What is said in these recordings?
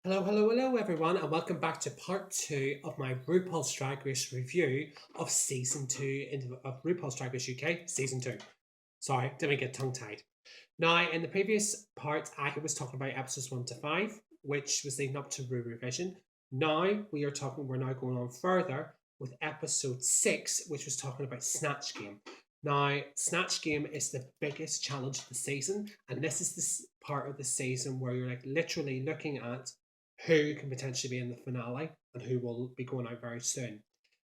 Hello, everyone, and welcome back to part two of my RuPaul's Drag Race review of season two of RuPaul's Drag Race UK season two. Sorry, didn't get tongue tied. Now, in the previous part, I was talking about episodes one to five, which was leading up to Ru Revision. Now we're now going on further with episode six, which was talking about Snatch Game. Now, Snatch Game is the biggest challenge of the season, and this is this part of the season where you're like literally looking at who can potentially be in the finale and who will be going out very soon.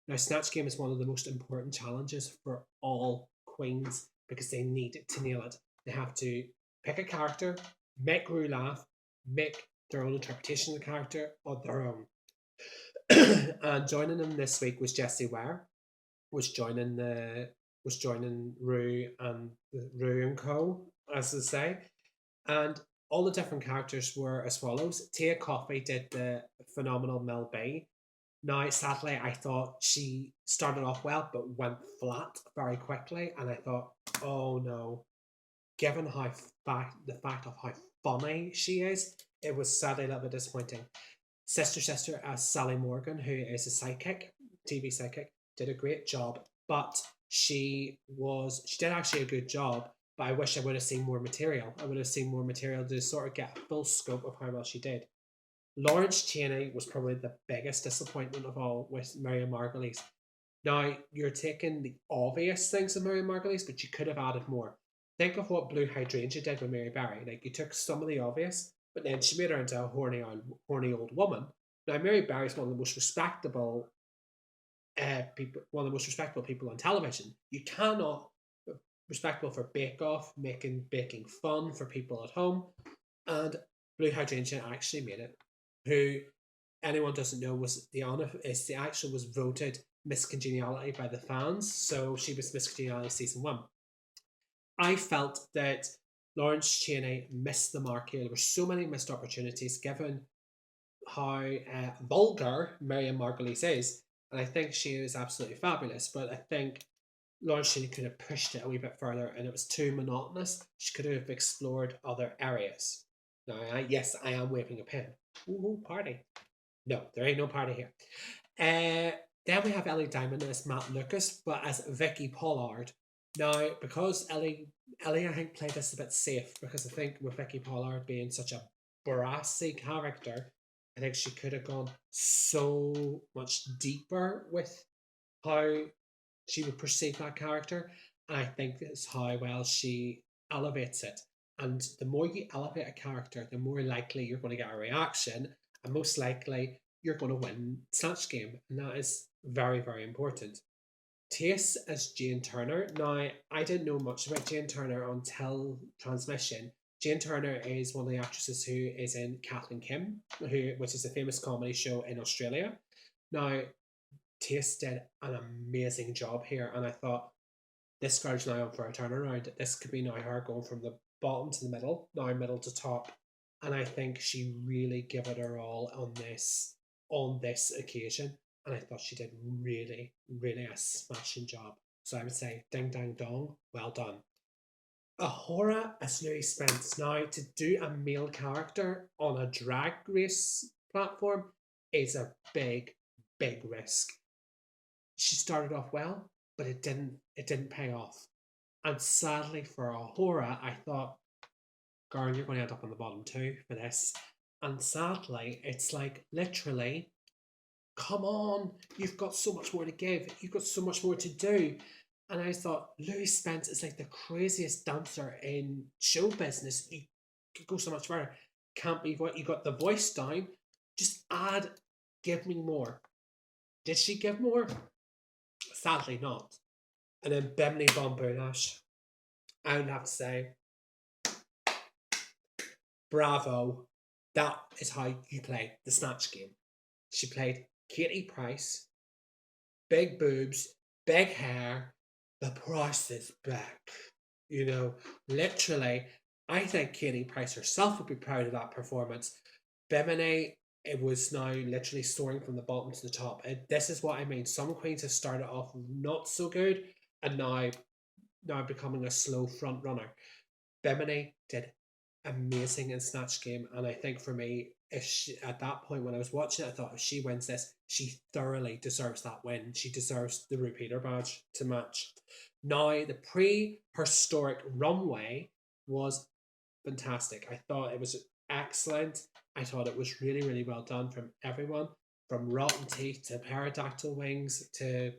Now, Snatch Game is one of the most important challenges for all queens because they need to nail it. They have to pick a character, make Rue laugh, make their own interpretation of the character of their own. And joining them this week was Jessie Ware, was joining Rue and Rue and Co, as they say. And all the different characters were as follows. Tia Coffey did the phenomenal Mel B. Now, sadly, I thought she started off well, but went flat very quickly. And I thought, oh no, given the fact of how funny she is, it was sadly a little bit disappointing. Sister as Sally Morgan, who is a psychic, TV psychic, did a great job, but she did actually a good job, but I wish I would have seen more material. I would have seen more material to sort of get a full scope of how well she did. Lawrence Chaney was probably the biggest disappointment of all with Miriam Margolyes. Now, you're taking the obvious things of Miriam Margolyes, but you could have added more. Think of what Blue Hydrangea did with Mary Berry. Like, you took some of the obvious, but then she made her into a horny old woman. Now, Mary Berry is one of the most respectable people on television. You cannot respectable for Bake Off, making baking fun for people at home, and Blue Hydrangea actually made it. Who anyone doesn't know was the actual was voted Miss Congeniality by the fans, so she was Miss Congeniality season one. I felt that Lawrence Chaney missed the mark here. There were so many missed opportunities given how vulgar Miriam Margolyes is, and I think she is absolutely fabulous. But I think Lawrence Chaney could have pushed it a wee bit further, and it was too monotonous. She could have explored other areas. Now, yes, I am waving a pen. Ooh, party. No, there ain't no party here. Then we have Ellie Diamond as Matt Lucas, but as Vicky Pollard. Now, because Ellie, I think, played this a bit safe, because I think with Vicky Pollard being such a brassy character, I think she could have gone so much deeper with how she would perceive that character. And I think that's how well she elevates it. And the more you elevate a character, the more likely you're going to get a reaction, and most likely you're going to win Snatch Game. And that is very, very important. Tace as Jane Turner. Now, I didn't know much about Jane Turner until transmission. Jane Turner is one of the actresses who is in Kathleen Kim, which is a famous comedy show in Australia. Now, Tace did an amazing job here, and I thought this girl's now on for a turnaround. This could be now her going from the bottom to the middle, now middle to top, and I think she really gave it her all on this occasion, and I thought she did really, really a smashing job. So I would say, ding dang dong, well done. Ahura as Louis Spence. Now, to do a male character on a drag race platform is a big, big risk. She started off well, but it didn't pay off. And sadly for Ahura, I thought, girl, you're going to end up on the bottom two for this. And sadly, it's like literally, come on, you've got so much more to give. You've got so much more to do. And I thought, Louis Spence is like the craziest dancer in show business. You could go so much further. Can't be what you got the voice down. Just give me more. Did she give more? Sadly not. And then Bimini Von Boulash, I would have to say, bravo. That is how you play the Snatch Game. She played Katie Price, big boobs, big hair. The price is back. You know, literally, I think Katie Price herself would be proud of that performance. Bimini, it was now literally soaring from the bottom to the top. This is what I mean. Some queens have started off not so good, and now becoming a slow front runner. Bimini did amazing in Snatch Game, and I think for me, if she, at that point when I was watching it, I thought if she wins this, she thoroughly deserves that win. She deserves the repeater badge to match. Now, the prehistoric runway was fantastic. I thought it was excellent. I thought it was really, really well done from everyone, from rotten teeth to pterodactyl wings to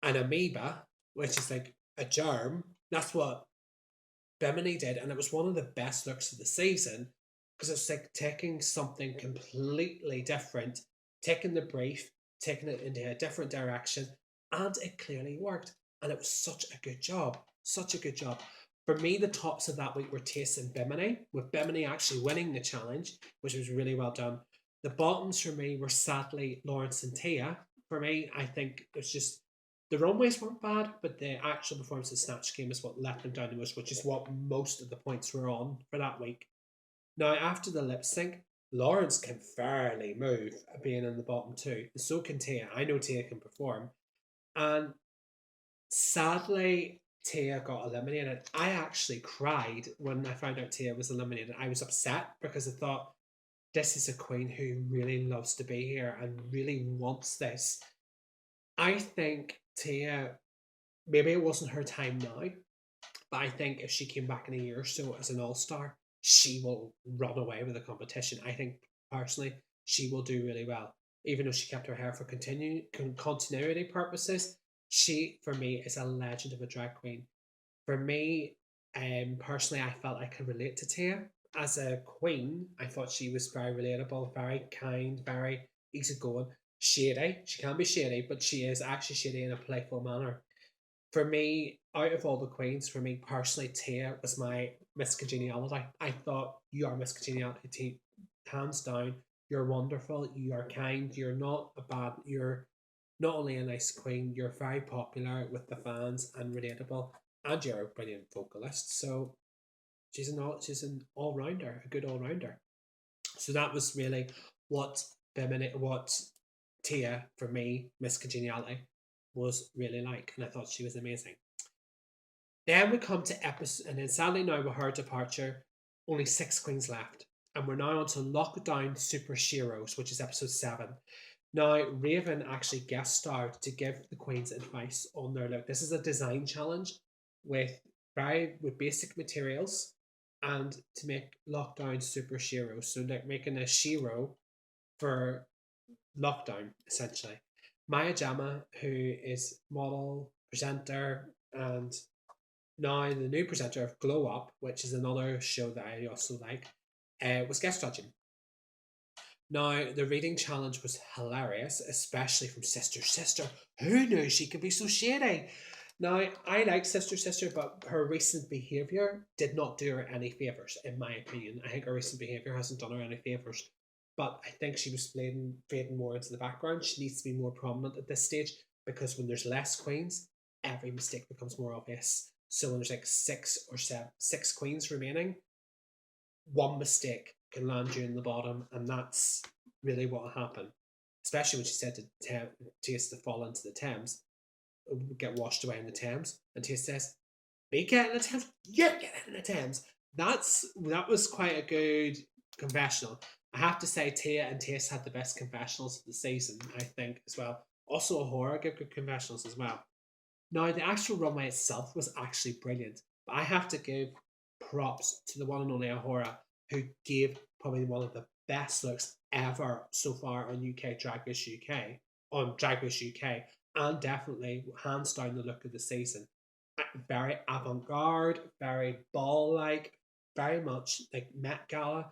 an amoeba, which is like a germ. That's what Bimini did, and it was one of the best looks of the season because it's like taking something completely different, taking the brief, taking it into a different direction, and it clearly worked. And it was such a good job, such a good job. For me, the tops of that week were Taste and Bimini, with Bimini actually winning the challenge, which was really well done. The bottoms for me were sadly Lawrence and Tia. For me, I think it's just the runways weren't bad, but the actual performance of Snatch Game is what let them down the most, which is what most of the points were on for that week. Now, after the lip sync, Lawrence can fairly move, being in the bottom two. And so can Tia. I know Tia can perform. And sadly, Tia got eliminated. I actually cried when I found out Tia was eliminated. I was upset because I thought this is a queen who really loves to be here and really wants this. I think Tia, maybe it wasn't her time now, but I think if she came back in a year or so as an all star, she will run away with the competition. I think personally, she will do really well. Even though she kept her hair for continuity purposes, she, for me, is a legend of a drag queen. For me, personally, I felt I could relate to Tia. As a queen, I thought she was very relatable, very kind, very easygoing, shady. She can be shady, but she is actually shady in a playful manner. For me, out of all the queens, for me personally, Tia was my Miss Congeniality. I thought you are Miss Congeniality, hands down. You're wonderful. You are kind. You're not a bad. You're not only a nice queen. You're very popular with the fans and relatable, and you're a brilliant vocalist. So she's an all rounder, a good all rounder. So that was really what what Tia for me, Miss Congeniality, was really like, and I thought she was amazing. Then we come to episode, and then sadly now with her departure, only 6 queens left, and we're now on to Lockdown Super Sheroes, which is episode 7. Now Raven actually guest starred to give the queens advice on their look. This is a design challenge with with basic materials, and to make Lockdown Super Sheroes. So like making a Shero for lockdown, essentially. Maya Jama, who is model, presenter, and now the new presenter of Glow Up, which is another show that I also like, was guest judging. Now, the reading challenge was hilarious, especially from Sister Sister. Who knew she could be so shady? Now, I like Sister Sister, but her recent behaviour did not do her any favours, in my opinion. I think her recent behaviour hasn't done her any favours. But I think she was fading more into the background. She needs to be more prominent at this stage because when there's less queens, every mistake becomes more obvious. So when there's like 6 queens remaining, one mistake can land you in the bottom, and that's really what happened. Especially when she said to Taste to fall into the Thames, get washed away in the Thames, and Taste says, "Be getting the Thames, you're getting in the Thames." That was quite a good confessional. I have to say, Tia and Taste had the best confessionals of the season, I think, as well. Also, Ahura gave good confessionals as well. Now, the actual runway itself was actually brilliant, but I have to give props to the one and only Ahura, who gave probably one of the best looks ever so far on Drag Race UK, and definitely hands down the look of the season. Very avant-garde, very ball-like, very much like Met Gala.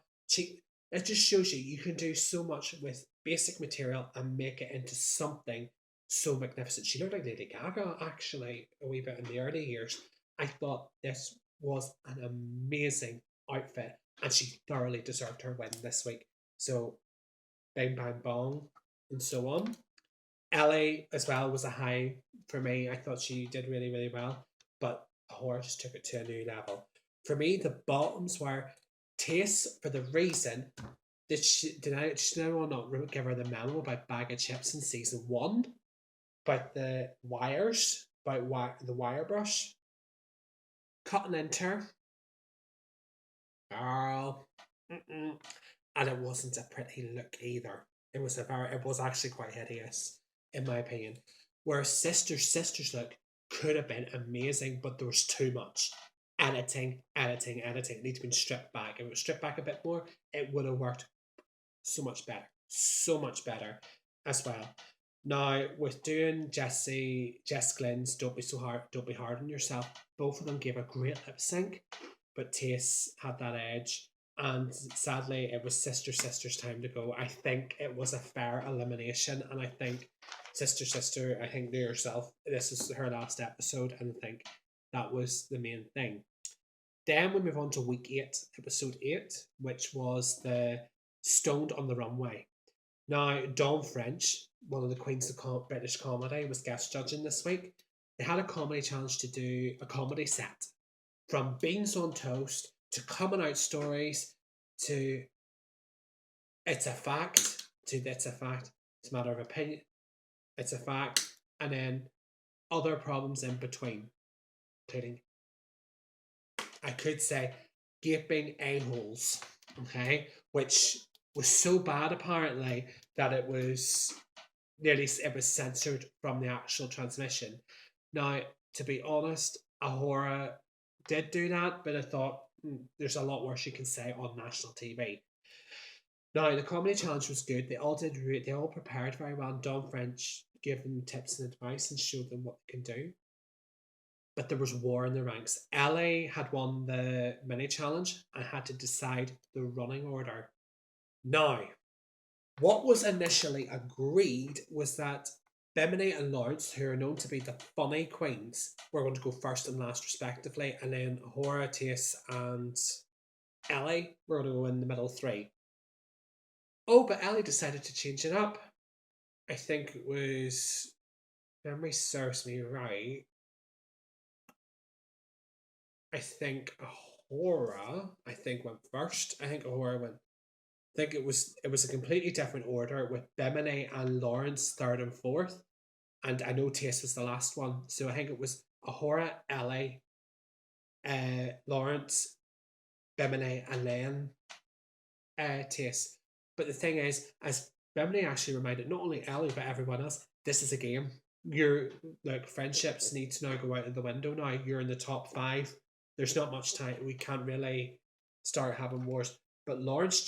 It just shows you can do so much with basic material and make it into something so magnificent. She looked like Lady Gaga actually a wee bit in the early years. I thought this was an amazing outfit, and she thoroughly deserved her win this week. So, bang bang bong, and so on. Ellie as well was a high for me. I thought she did really, really well, but Horror just took it to a new level. For me, the bottoms were Taste for the reason did anyone not give her the memo about Bag of Chips in season 1? About the wires, about the wire brush? Cutting into her. Girl. and it wasn't a pretty look either. It was actually quite hideous, in my opinion. Whereas Sister's look could have been amazing, but there was too much editing. It needs to be stripped back. If it was stripped back a bit more, it would have worked so much better as well. Now, with doing Jess Glynn's Don't Be Hard on Yourself, both of them gave a great lip sync, but Tace had that edge. And sadly, it was Sister's time to go. I think it was a fair elimination, and I think Sister, I think to yourself, this is her last episode, and I think that was the main thing. Then we move on to week 8, episode 8, which was the Stoned on the Runway. Now, Dawn French, one of the queens of British comedy, was guest judging this week. They had a comedy challenge to do a comedy set, from beans on toast to coming out stories to it's a fact to it's a fact. It's a matter of opinion. It's a fact, and then other problems in between, including, I could say, gaping a-holes, okay, which was so bad apparently that it was censored from the actual transmission. Now, to be honest, Ahura did do that, but I thought there's a lot worse you can say on national TV. Now, the comedy challenge was good. They all prepared very well. Dawn French gave them tips and advice and showed them what they can do. But there was war in the ranks. Ellie had won the mini challenge and had to decide the running order. Now, what was initially agreed was that Bimini and Lawrence, who are known to be the funny queens, were going to go first and last respectively, and then Ahura, Tace, and Ellie were going to go in the middle 3. Oh, but Ellie decided to change it up. I think it was, memory serves me right, I think Ahura, went first. I think Ahura went. I think it was a completely different order with Bimini and Lawrence third and fourth, and I know Tace was the last one. So I think it was Ahura, Ellie, Lawrence, Bimini, and then Tace. But the thing is, as Bimini actually reminded not only Ellie but everyone else, this is a game. Your friendships need to now go out of the window now. You're in the top 5. There's not much time. We can't really start having wars. But Lawrence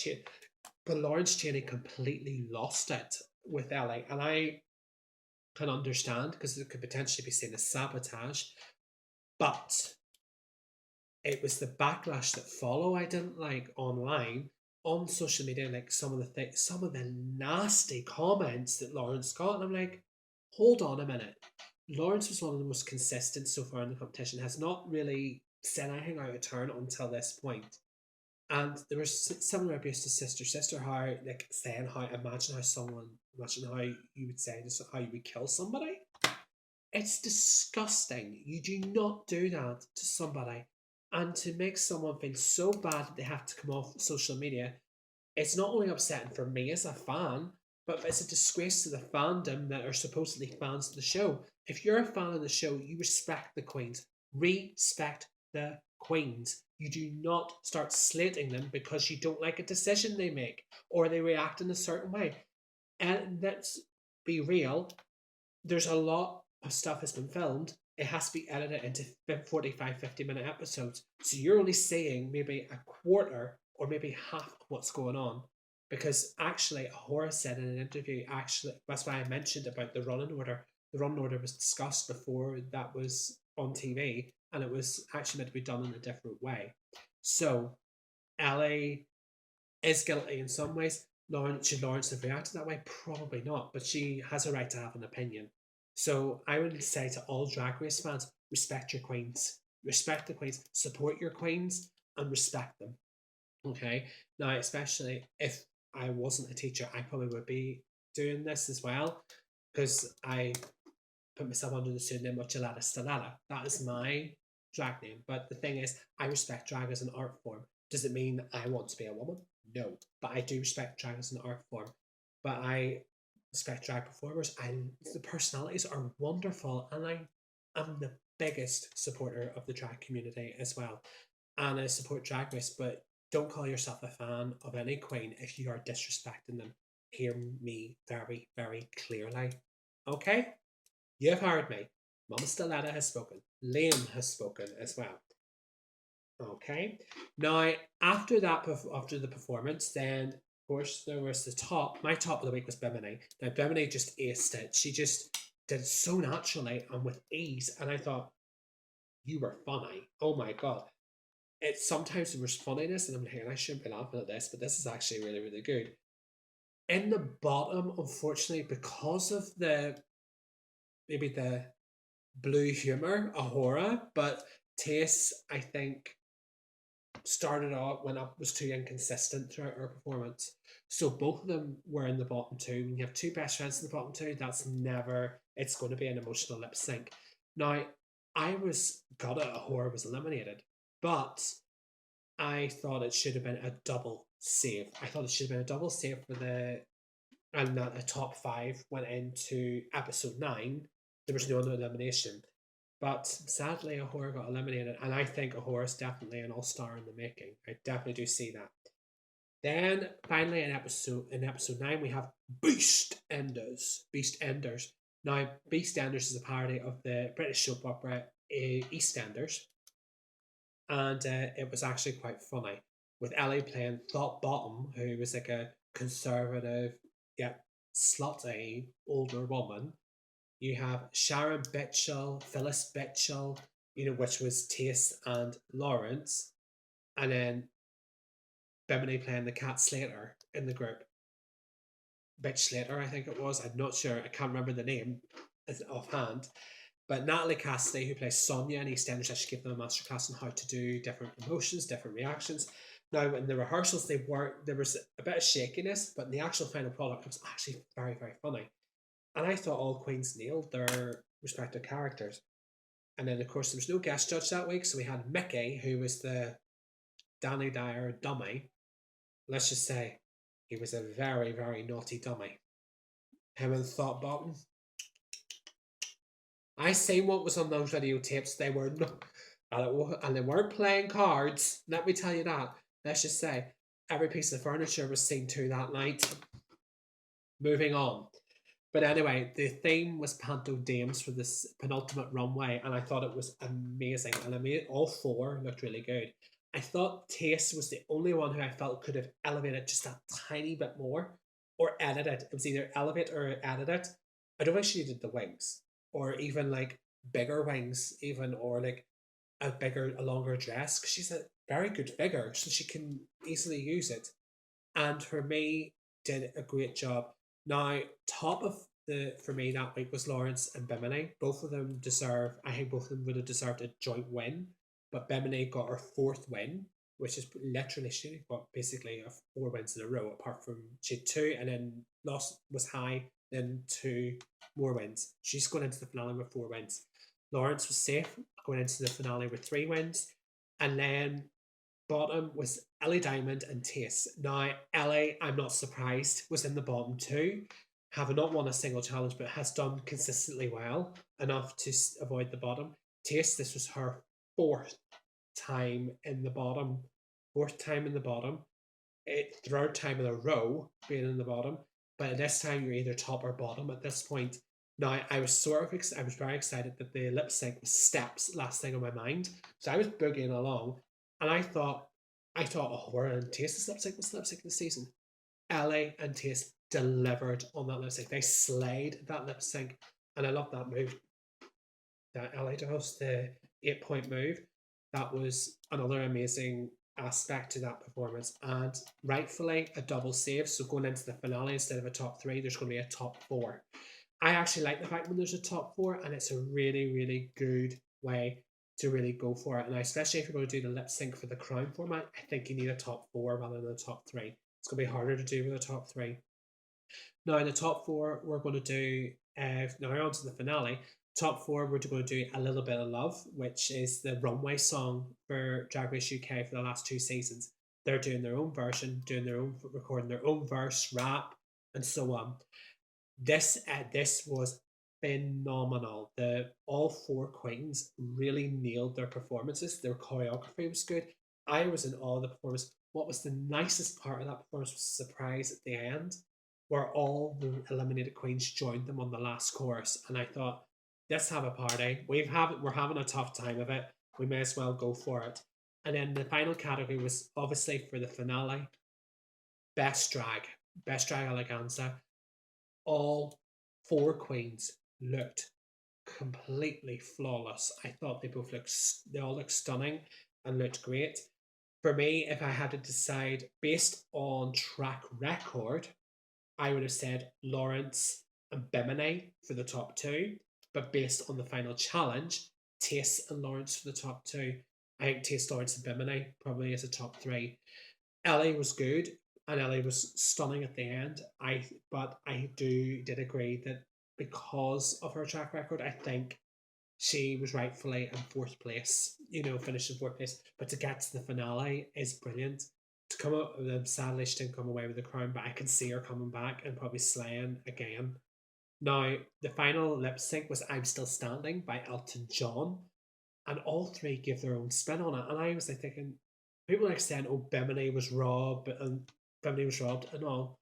Cheney completely lost it with Ellie, and I can understand because it could potentially be seen as sabotage. But it was the backlash that followed I didn't like online on social media, like some of the nasty comments that Lawrence got, and I'm like, hold on a minute. Lawrence was one of the most consistent so far in the competition, has not really said anything out of turn until this point. And there was similar abuse to Sister, how imagine how you would say this, how you would kill somebody. It's disgusting. You do not do that to somebody. And to make someone feel so bad that they have to come off social media, it's not only upsetting for me as a fan, but it's a disgrace to the fandom that are supposedly fans of the show. If you're a fan of the show, you respect the queens. Respect the queens. You do not start slating them because you don't like a decision they make or they react in a certain way. And let's be real, there's a lot of stuff that's been filmed. It has to be edited into 45, 50-minute episodes. So you're only seeing maybe a quarter or maybe half of what's going on. Because actually, Horace said in an interview, that's why I mentioned about the running order. The running order was discussed before that was on TV, and it was actually meant to be done in a different way. So, Ellie is guilty in some ways. Should Lawrence have reacted that way? Probably not, but she has a right to have an opinion. So I would say to all Drag Race fans, respect your queens. Respect the queens. Support your queens and respect them. Okay? Now, especially if I wasn't a teacher, I probably would be doing this as well, because I put myself under the pseudonym of Gelada Stalala. That is my drag name. But the thing is, I respect drag as an art form. Does it mean I want to be a woman? No. But I do respect drag as an art form. But I respect drag performers. The personalities are wonderful, and I am the biggest supporter of the drag community as well. And I support Drag Race, but don't call yourself a fan of any queen if you are disrespecting them. Hear me very, very clearly. Okay? You've heard me. Mama Stiletta has spoken. Liam has spoken as well. Okay. Now, after the performance, then of course there was my top of the week was Bimini. Now Bimini just aced it. She just did it so naturally and with ease. And I thought, you were funny. Oh my god. It's sometimes there was funniness, and I'm like, I shouldn't be laughing at this, but this is actually really, really good. In the bottom, unfortunately, because of maybe the blue humor, Ahura, but Tace, I think, started out when I was too inconsistent throughout her performance. So both of them were in the bottom two. When you have two best friends in the bottom two, it's going to be an emotional lip sync. Now, I was gutted Ahura was eliminated, but I thought it should have been a double save. I thought it should have been a double save and that a top 5 went into episode 9. There was no other elimination. But sadly, Ahura got eliminated, and I think Ahura is definitely an all-star in the making. I definitely do see that. Then finally, in episode 9, we have Beast Enders. Now, Beast Enders is a parody of the British soap opera EastEnders, and it was actually quite funny, with Ellie playing Thought Bottom, who was like a conservative yet slutty older woman. You have Sharon Bitchell, Phyllis Bitchell, which was Tace and Lawrence, and then Bimini playing the Cat Slater in the group. Bitch Slater, I think it was. I'm not sure. I can't remember the name offhand. But Natalie Cassidy, who plays Sonia in EastEnders, actually gave them a masterclass on how to do different emotions, different reactions. Now, in the rehearsals, there was a bit of shakiness, but in the actual final product, it was actually very, very funny. And I thought all queens nailed their respective characters. And then, of course, there was no guest judge that week, so we had Mickey, who was the Danny Dyer dummy. Let's just say he was a very, very naughty dummy. Him and Thought Bottom. I seen what was on those videotapes. They were not, and they weren't playing cards. Let me tell you that. Let's just say every piece of furniture was seen to that night. Moving on. But anyway, the theme was Panto Dames for this penultimate runway, and I thought it was amazing. And all 4 looked really good. I thought Tace was the only one who I felt could have elevated just a tiny bit more, or edited. It was either elevate or edit it. I don't think she did the wings, or even like bigger wings, even, or like a longer dress, because she's a very good figure, so she can easily use it. And for me, did a great job. Now, top of for me that week was Lawrence and Bimini. Both of them I think both of them would have deserved a joint win, but Bimini got her 4th win, which is literally she got basically 4 wins in a row, apart from she had 2 and then lost was high, then 2 more wins. She's going into the finale with 4 wins. Lawrence was safe going into the finale with 3 wins, and then bottom was Ellie Diamond and Tace. Now, Ellie, I'm not surprised, was in the bottom 2, having not won a single challenge, but has done consistently well enough to avoid the bottom. Tace, this was her 4th time in the bottom. 3rd time in a row being in the bottom. But at this time, you're either top or bottom at this point. Now, I was very excited that the lip sync was Steps, last thing on my mind. So I was boogieing along, and I thought, Ahura and Tace's lip sync was the lip sync of the season. Ellie and Tace delivered on that lip sync. They slayed that lip sync, and I love that move that Ellie does, the 8-point move. That was another amazing aspect to that performance, and rightfully a double save. So going into the finale, instead of a top 3, there's going to be a top 4. I actually like the fact when there's a top 4, and it's a really, really good way to really go for it. And especially if you're going to do the lip sync for the crown format, I think you need a top 4 rather than a top 3. It's going to be harder to do with a top 3. Now, in the top 4, we're going to do, now on to the finale. Top 4, we're going to do A Little Bit of Love, which is the runway song for Drag Race UK for the last 2 seasons. They're doing their own version, recording their own verse, rap, and so on. This was phenomenal. All 4 queens really nailed their performances. Their choreography was good. I was in awe of the performance. what was the nicest part of that performance was the surprise at the end, where all the eliminated queens joined them on the last chorus. And I thought, let's have a party. We're having a tough time of it. We may as well go for it. And then the final category was obviously for the finale, best drag, best drag eleganza. All four queens looked completely flawless. I thought they all looked stunning and looked great. For me, if I had to decide based on track record, I would have said Lawrence and Bimini for the top two. But based on the final challenge, Taste and Lawrence for the top two. I think Taste, Lawrence, and Bimini probably is a top three. Ellie was good, and Ellie was stunning at the end. But I did agree that because of her track record, I think she was rightfully in fourth place, finished in fourth place. But to get to the finale is brilliant. To come up, sadly, she didn't come away with the crown, but I can see her coming back and probably slaying again. Now, the final lip sync was I'm Still Standing by Elton John, and all three give their own spin on it. And I was like thinking, people are saying, oh, Bimini was robbed, and Bimini was robbed and all.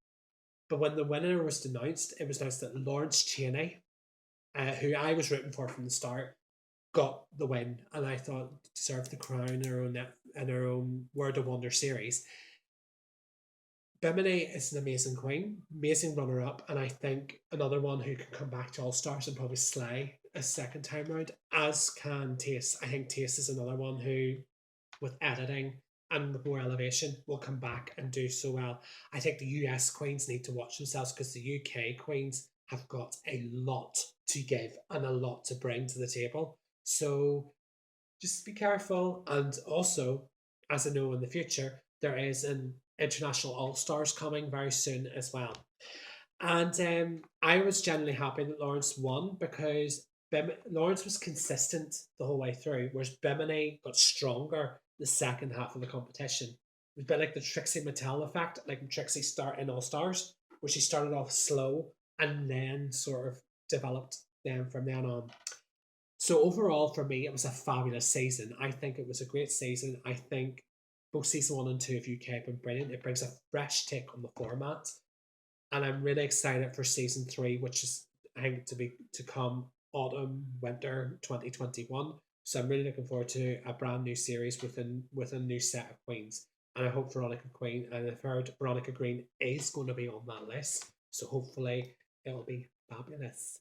But when the winner was announced, it was announced that Lawrence Chaney, who I was rooting for from the start, got the win, and I thought deserved the crown in her own Word of Wonder series. Bimini is an amazing queen, amazing runner up, and I think another one who can come back to All Stars and probably slay a second time round, as can Taste. I think Taste is another one who, with editing and with more elevation, will come back and do so well. I think the US queens need to watch themselves because the UK queens have got a lot to give and a lot to bring to the table. So just be careful. And also, as I know in the future, there is an International All Stars coming very soon as well. And I was genuinely happy that Lawrence won because Lawrence was consistent the whole way through, whereas Bimini got stronger the second half of the competition. It was a bit like the Trixie Mattel effect, like Trixie start in All Stars, where she started off slow and then sort of developed them from then on. So overall, for me, it was a fabulous season. I think it was a great season. I think both season 1 and 2 of UK have been brilliant. It brings a fresh take on the format, and I'm really excited for season 3, which is I think to come autumn winter 2021. So I'm really looking forward to a brand new series with a new set of queens, and I hope Veronica Queen, and I've heard Veronica Green is going to be on that list. So hopefully it'll be fabulous.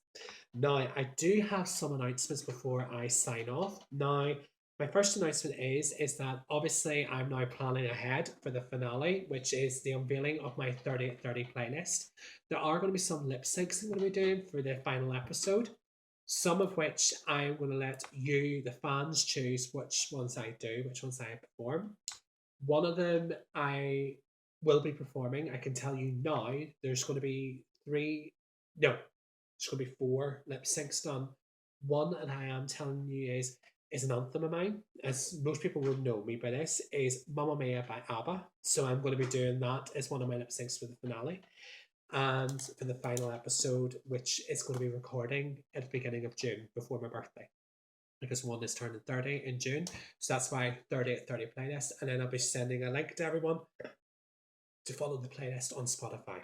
Now, I do have some announcements before I sign off. Now, my first announcement is that obviously I'm now planning ahead for the finale, which is the unveiling of my 30-30 playlist. There are going to be some lip syncs I'm going to be doing for the final episode, some of which I'm going to let you, the fans, choose which ones I do, which ones I perform. One of them I will be performing. I can tell you now there's going to be there's going to be 4 lip syncs done. One that I am telling you is an anthem of mine, as most people will know me by this, is Mamma Mia by Abba. So I'm going to be doing that as one of my lip syncs for the finale. And for the final episode, which is going to be recording at the beginning of June, before my birthday. Because one is turning 30 in June. So that's why 30-30 playlist. And then I'll be sending a link to everyone to follow the playlist on Spotify.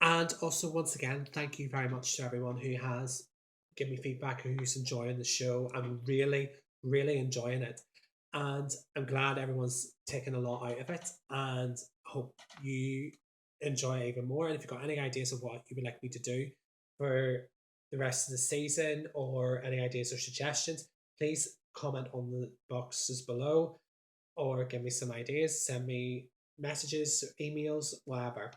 And also, once again, thank you very much to everyone who has given me feedback, who's enjoying the show. I'm really, really enjoying it. And I'm glad everyone's taken a lot out of it. And hope you enjoy it even more. And if you've got any ideas of what you would like me to do for the rest of the season, or any ideas or suggestions, please comment on the boxes below, or give me some ideas, send me messages, emails, whatever.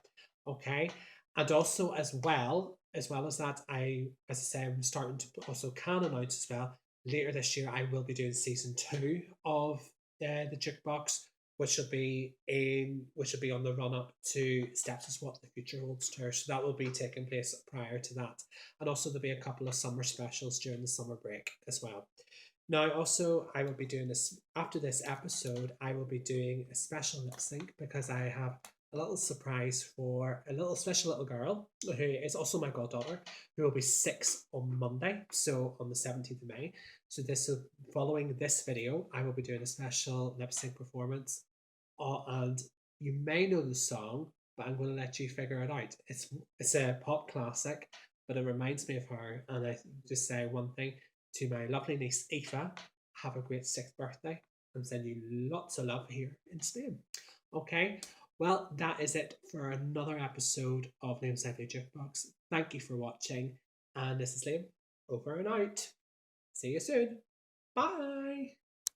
Okay. And also, as well as that, as I say, I'm starting to also can announce as well, later this year I will be doing season 2 of the Jukebox, which will be on the run up to Steps is What the Future Holds tour. So that will be taking place prior to that. And also there'll be a couple of summer specials during the summer break as well. Now, also, I will be doing this after this episode. I will be doing a special lip sync because I have a little surprise for a little special little girl who is also my goddaughter, who will be 6 on Monday, so on the 17th of May. So following this video, I will be doing a special lip sync performance and you may know the song, but I'm going to let you figure it out. It's a pop classic, but it reminds me of her. And I just say one thing to my lovely niece Aoife: have a great 6th birthday, and send you lots of love here in Spain. Okay, well, that is it for another episode of Liam's Lively Jukebox. Thank you for watching, and this is Liam, over and out. See you soon. Bye.